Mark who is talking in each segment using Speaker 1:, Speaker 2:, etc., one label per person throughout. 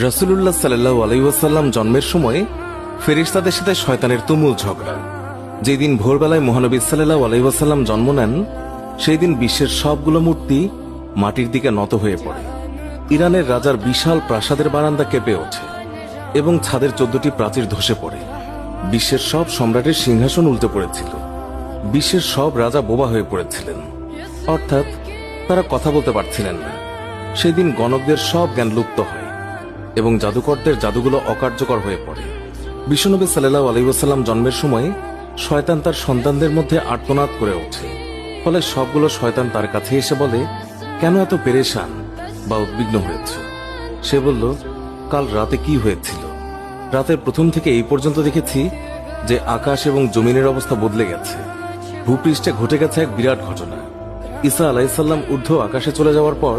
Speaker 1: রাসূলুল্লাহ সাল্লাল্লাহু আলাইহি ওয়াসাল্লাম জন্মের সময় ফেরেশতাদের সাথে শয়তানের তুমুল ঝগড়া। যেদিন ভোরবেলায় মহানবী সাল্লাল্লাহু আলাইহি ওয়াসাল্লাম জন্ম নেন, সেই দিন বিশ্বের সবগুলো মূর্তি মাটির দিকে নত হয়ে পড়ে। ইরানের রাজার বিশাল প্রাসাদের বারান্দা কেঁপে ওঠে এবং ছাদের 14টি প্রাচীর ধসে পড়ে। বিশ্বের সব সম্রাটের সিংহাসন উল্টে পড়েছিল। বিশ্বের সব রাজা বোবা হয়ে পড়েছিলেন, অর্থাৎ তারা কথা বলতে পারছিলেন না। সেদিন গণকদের সব জ্ঞান লুপ্ত হয় এবং জাদুকরদের জাদুগুলো অকার্যকর হয়ে পড়ে। বিশ্বনবী সাল্লাল্লাহু আলাইহি ওয়াসাল্লাম জন্মের সময় শয়তান তার সন্তানদের মধ্যে আর্তনাদ করে ওঠে। ফলে সবগুলো শয়তান তার কাছে এসে বলে, কেন এত পেরেশান বা উদ্বিগ্ন হয়েছে? সে বলল, কাল রাতে কি হয়েছিল? রাতের প্রথম থেকে এই পর্যন্ত দেখেছি যে আকাশ এবং জমিনের অবস্থা বদলে গেছে। ভূপৃষ্ঠে ঘটে গেছে এক বিরাট ঘটনা। ঈসা আলাইহিসসালাম ঊর্ধ্ব আকাশে চলে যাওয়ার পর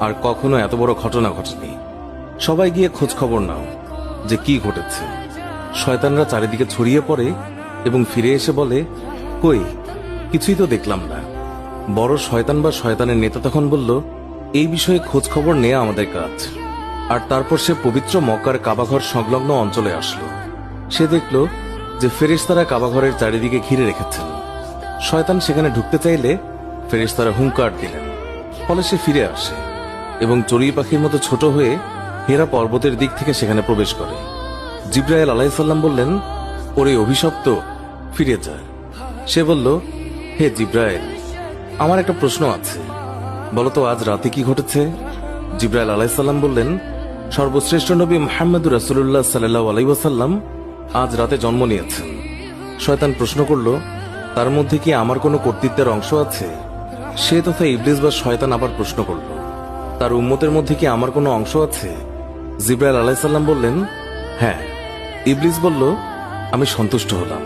Speaker 1: আর কখনো এত বড় ঘটনা ঘটেনি। সবাই গিয়ে খোঁজ খবর নাও যে কি ঘটেছে। শয়তানরা চারিদিকে ছড়িয়ে পড়ে এবং ফিরে এসে বলে, কই, কিছুই তো দেখলাম না। বড় শয়তান বা শয়তানের নেতা তখন বলল, এই বিষয়ে খোঁজ খবর নেওয়া আমাদের কাজ। আর তারপর সে পবিত্র মক্কার কাবাঘর সংলগ্ন অঞ্চলে আসলো। সে দেখল যে ফেরেশতারা কাবাঘরের চারিদিকে ঘিরে রেখেছেন। শয়তান সেখানে ঢুকতে চাইলে ফেরেশতারা হুঙ্কার দিলেন। ফলে সে ফিরে আসে এবং চড়ুই পাখির মতো ছোট হয়ে হেরা পর্বতের দিক থেকে সেখানে প্রবেশ করে। জিবরাইল আলাইহিস সালাম বললেন, ওরে অভিশপ্ত, ফিরে যা। সে বলল, হে জিবরাইল, আমার একটা প্রশ্ন আছে, বলতো আজ রাতে কি ঘটেছে? জিবরাইল আলাইহিস সালাম বললেন, সর্বশ্রেষ্ঠ নবী মুহাম্মদুর রাসূলুল্লাহ সাল্লাল্লাহু আলাইহি ওয়াসাল্লাম আজ রাতে জন্ম নিয়েছেন। শয়তান প্রশ্ন করল, তার মধ্যে কি আমার কোনো কর্তৃত্বের অংশ আছে? সে তথা ইবলিস বা শয়তান আবার প্রশ্ন করল, তার উম্মতের মধ্যে কি আমার কোনো অংশ আছে? জিবরাইল আলাইহিস সালাম বললেন, হ্যাঁ। ইবলিস বলল, আমি সন্তুষ্ট হলাম।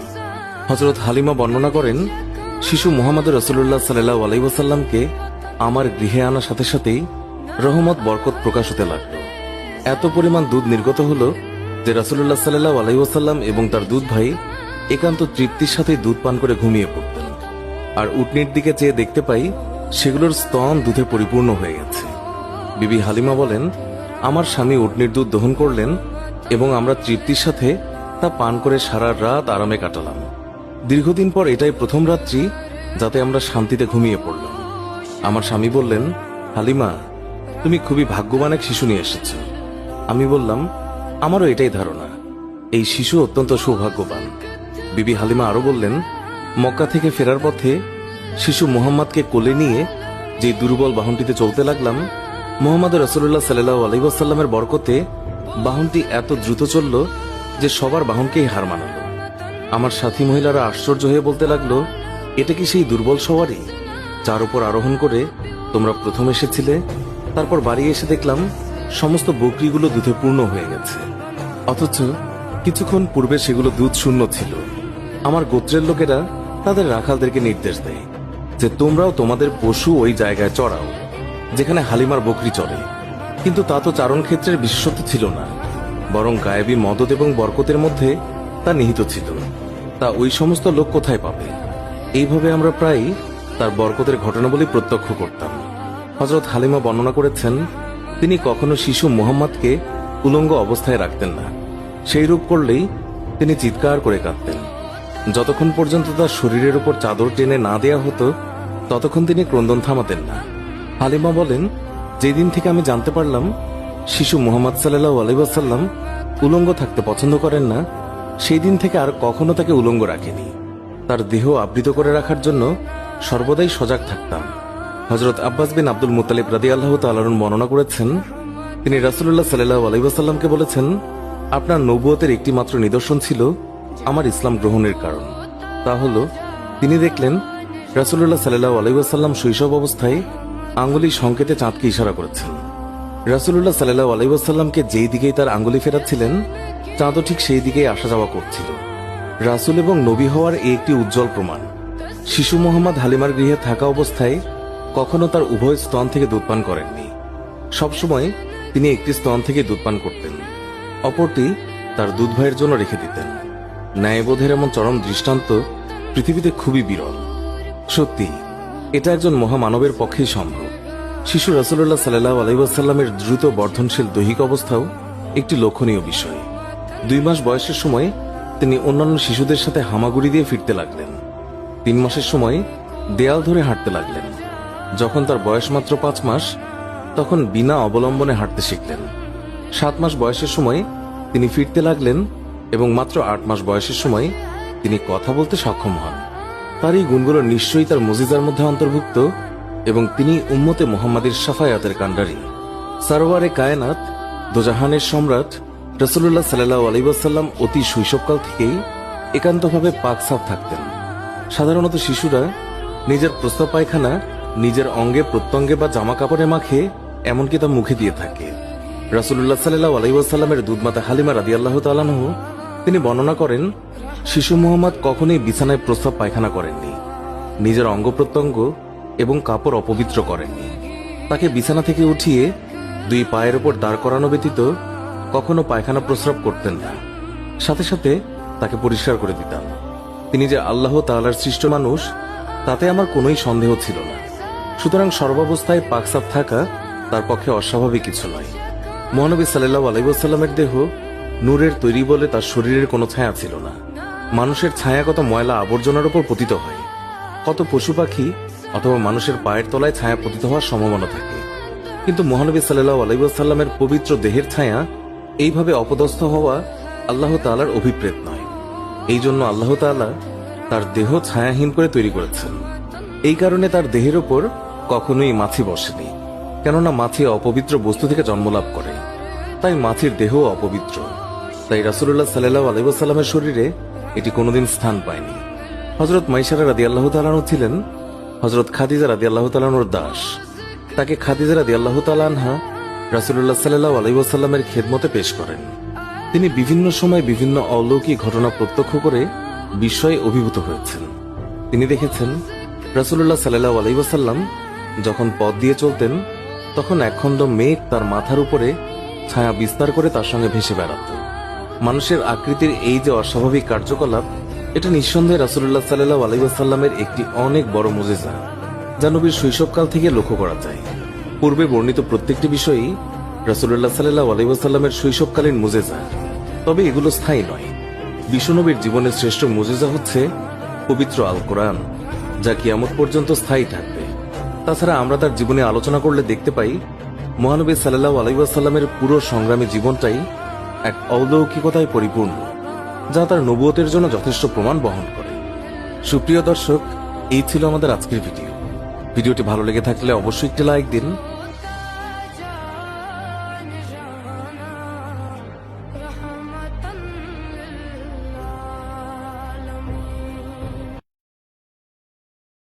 Speaker 1: হযরত হালিমা বর্ণনা করেন, শিশু মুহাম্মদ রাসূলুল্লাহ সাল্লাল্লাহু আলাইহি ওয়াসাল্লামকে আমার গৃহে আনার সাথে সাথেই রহমত বরকত প্রকাশ হতে লাগলো। এত পরিমাণ দুধ নির্গত হলো যে রাসূলুল্লাহ সাল্লাল্লাহু আলাইহি ওয়াসাল্লাম এবং তার দুধ ভাই একান্ত তৃপ্তির সাথে দুধ পান করে ঘুমিয়ে পড়তেন। আর উটনির দিকে চেয়ে দেখতে পাই সেগুলোর স্তন দুধে পরিপূর্ণ হয়ে গেছে। বিবি হালিমা বলেন, আমার স্বামী উটনির দুধ দহন করলেন এবং আমরা তৃপ্তির সাথে তা পান করে সারা রাত আরামে কাটালাম। দীর্ঘদিন পর এটাই প্রথম রাত্রি যাতে আমরা শান্তিতে ঘুমিয়ে পড়লাম। আমার স্বামী বললেন, হালিমা, তুমি খুবই ভাগ্যবান এক শিশু নিয়ে এসেছ। আমি বললাম, আমারও এটাই ধারণা, এই শিশু অত্যন্ত সৌভাগ্যবান। বিবি হালিমা আরো বললেন, মক্কা থেকে ফেরার পথে শিশু মুহাম্মদকে কোলে নিয়ে যে দুর্বল বাহনটিতে চলতে লাগলাম, মুহাম্মদ রাসূলুল্লাহ সাল্লাল্লাহু আলাইহি ওয়াসাল্লামের বরকতে বাহনটি এত দ্রুত চলল যে সবার বাহনকেই হার মানালো। আমার সাথী মহিলারা আশ্চর্য হয়ে বলতে লাগলো, এটা কি সেই দুর্বল সওয়ারি যার উপর আরোহণ করে তোমরা প্রথম এসেছিলে? তারপর বাড়ি এসে দেখলাম সমস্ত বকরিগুলো দুধে পূর্ণ হয়ে গেছে, অথচ কিছুক্ষণ পূর্বে সেগুলো দুধ শূন্য ছিল। আমার গোত্রের লোকেরা তাদের রাখালদেরকে নির্দেশ দেয় যে তোমরাও তোমাদের পশু ওই জায়গায় চড়াও যেখানে হালিমার বকরি চড়ে। কিন্তু তা তো চারণ ক্ষেত্রের বিশেষত্ব ছিল না, বরং গায়েবী মদদ এবং বরকতের মধ্যে তা নিহিত ছিল। তা ওই সমস্ত লোক কোথায় পাবে? এইভাবে আমরা প্রায় তার বরকতের ঘটনাবলী প্রত্যক্ষ করতাম। হযরত হালিমা বর্ণনা করেছেন, তিনি কখনো শিশু মুহাম্মদকে উলঙ্গ অবস্থায় রাখতেন না। সেই রূপ করলেই তিনি চিৎকার করে কাঁদতেন। যতক্ষণ পর্যন্ত তার শরীরের উপর চাদর টেনে না দেয়া হতো ততক্ষণ তিনি ক্রন্দন থামাতেন না। হালিমা বলেন, যেদিন থেকে আমি জানতে পারলাম শিশু মুহাম্মদ সাল্লাল্লাহু আলাইহি ওয়াসাল্লাম উলঙ্গ থাকতে পছন্দ করেন না, সেই দিন থেকে আর কখনো তাকে উলঙ্গ রাখিনি। তার দেহ আবৃত করে রাখার জন্য সর্বদাই সজাগ থাকতাম। হযরত আব্বাস বিন আব্দুল মুত্তালিব রাদিয়াল্লাহু তাআলা আনহু বর্ণনা করেছেন, তিনি রাসূলুল্লাহ সাল্লাল্লাহু আলাইহি ওয়াসাল্লামকে বলেছেন, আপনার নবুয়তের একটি মাত্র নিদর্শন ছিল আমার ইসলাম গ্রহণের কারণ। তা হলো, তিনি দেখলেন রাসূলুল্লাহ সাল্লাল্লাহু আলাইহি ওয়াসাল্লাম শৈশব অবস্থায় আঙ্গুলি সংকেতে চাঁদকে ইশারা করেছেন। রাসূলুল্লাহ সাল্লাল্লাহু আলাইহি ওয়াসাল্লামকে যেই দিকেই তার আঙ্গুলি ফেরাচ্ছিলেন চাঁদও ঠিক সেই দিকেই আসা যাওয়া করছিল। রাসূল এবং নবী হওয়ার এই একটি উজ্জ্বল প্রমাণ। শিশু মুহাম্মদ হালিমার গৃহে থাকা অবস্থায় কখনো তার উভয় স্তন থেকে দুধ পান করেননি। সবসময় তিনি একটি স্তন থেকে দুধ পান করতেন, অপরটি তার দুধ ভাইয়ের জন্য রেখে দিতেন। ন্যায়বোধের এমন চরম দৃষ্টান্ত পৃথিবীতে খুবই বিরল। সত্যি এটা একজন মহামানবের পক্ষেই সম্ভব। শিশু রাসূলুল্লাহ সাল্লাল্লাহু আলাইহি ওয়াসাল্লামের দ্রুত বর্ধনশীল দৈহিক অবস্থাও একটি লক্ষণীয় বিষয়। 2 মাস বয়সের সময় তিনি অন্যান্য শিশুদের সাথে হামাগুড়ি দিয়ে ফিরতে লাগলেন। 3 মাসের সময় দেয়াল ধরে হাঁটতে লাগলেন। যখন তার বয়স মাত্র 5 মাস, তখন বিনা অবলম্বনে হাঁটতে শিখলেন। 7 মাস বয়সের সময় তিনি ফিরতে লাগলেন এবং মাত্র 8 মাস বয়সের সময় তিনি কথা বলতে সক্ষম হন। তার এই গুণগুলো নিশ্চয়ই তার মুজিজার মধ্যে অন্তর্ভুক্ত এবং তিনি উম্মতে মুহাম্মাদের শাফায়াতের কাণ্ডারী। সারওয়ারে কায়নাত, দোজাহানের সম্রাট রাসূলুল্লাহ সাল্লাল্লাহু আলাইহি ওয়াসাল্লাম অতি শৈশবকাল থেকেই একান্তভাবে পাক সাফ থাকতেন। সাধারণত শিশুরা নিজের প্রস্রাব পায়খানা নিজের অঙ্গে প্রত্যঙ্গে বা জামা কাপড়ে মাখে, এমনকি তা মুখে দিয়ে থাকে। রাসূলুল্লাহ সাল্লাল্লাহু আলাইহি ওয়াসাল্লামের দুধমাতা হালিমা রাদিয়াল্লাহু তাআলা আনহু তিনি বর্ণনা করেন, শিশু মুহাম্মদ কখনোই বিছানায় প্রস্রাব পায়খানা করেননি, নিজের অঙ্গ প্রত্যঙ্গ এবং কাপড় অপবিত্র করেননি। তাকে বিছানা থেকে উঠিয়ে 2 পায়ের উপর দাঁড় করানো ব্যতীত কখনো পায়খানা প্রস্রাব করতেন না। সাথে সাথে তাকে পরিষ্কার করে দিতাম। তিনি যে আল্লাহ তাআলার সৃষ্ট মানুষ, তাতে আমার কোনোই সন্দেহ ছিল না। সুতরাং সর্বাবস্থায় পাকসাফ থাকা তার পক্ষে অস্বাভাবিক কিছু নয়। মহানবী সাল্লাল্লাহু আলাইহি ওয়াসাল্লামের দেহ নূরের তৈরি বলে তার শরীরের কোনো ছায়া ছিল না। মানুষের ছায়া কত ময়লা আবর্জনার উপর পতিত হয়, কত পশু পাখি অথবা মানুষের পায়ের তলায় ছায়া পতিত হওয়ার সম্ভাবনা থাকে, কিন্তু মহানবী সাল্লাল্লাহু আলাইহি ওয়াসাল্লামের পবিত্র দেহের ছায়া এইভাবে অপদস্থ হওয়া আল্লাহ তাআলার অভিপ্রেত নয়। এই জন্য আল্লাহ তাআলা তার দেহ ছায়াহীন করে তৈরি করেছেন। এই কারণে তার দেহের উপর কখনোই মাছি বসেনি, কেননা মাছি অপবিত্র বস্তু থেকে জন্মলাভ করে, তাই মাছির দেহ অপবিত্র। তাই রাসূলুল্লাহ সাল্লাল্লাহু আলাইহি ওয়াসাল্লামের শরীরে এটি কোনোদিন স্থান পায়নি। হযরত মাইসারা রাদিয়াল্লাহু তাআলা আনহা ছিলেন হযরত খাদিজা রাদিয়াল্লাহু তাআলা আনহার দাস। তাকে খাদিজা রাদিয়াল্লাহু তাআলা আনহা রাসূলুল্লাহ সাল্লাল্লাহু আলাইহি ওয়াসাল্লামের খেদমতে পেশ করেন। তিনি বিভিন্ন সময় বিভিন্ন অলৌকিক ঘটনা প্রত্যক্ষ করে বিস্ময়ে অভিভূত হয়েছেন। তিনি দেখেছেন রাসূলুল্লাহ সাল্লাল্লাহু আলাইহি ওয়াসাল্লাম যখন পথ দিয়ে চলতেন, তখন একখণ্ড মেঘ তার মাথার উপরে ছায়া বিস্তার করে তার সঙ্গে ভেসে বেড়াত। মানুষের আকৃতির এই যে অস্বাভাবিক কার্যকলাপ, এটা নিঃসন্দেহে রাসূলুল্লাহ সাল্লাল্লাহু আলাইহি ওয়াসাল্লামের একটি অনেক বড় মুজিজা, যা নবীর শৈশবকাল থেকে লক্ষ্য করা যায়। পূর্বে বর্ণিত প্রত্যেকটি বিষয়ই রাসূলুল্লাহ সাল্লাল্লাহু আলাইহি ওয়াসাল্লামের শৈশবকালীন মুজিজা, তবে এগুলো স্থায়ী নয়। বিশ্বনবীর জীবনের শ্রেষ্ঠ মুজিজা হচ্ছে পবিত্র আল কোরআন, যা কিয়ামত পর্যন্ত স্থায়ী থাকবে। তাছাড়া আমরা তার জীবনে আলোচনা করলে দেখতে পাই, মহানবী সাল্লাল্লাহু আলাইহি ওয়াসাল্লামের পুরো সংগ্রামী জীবনটাই এক অলৌকিকতায় পরিপূর্ণ, যা তার নবুয়তের জন্য যথেষ্ট প্রমাণ বহন করে। সুপ্রিয় দর্শক, এই ছিল আমাদের আজকের ভিডিওটি ভালো লেগে থাকলে অবশ্যই একটি লাইক দিন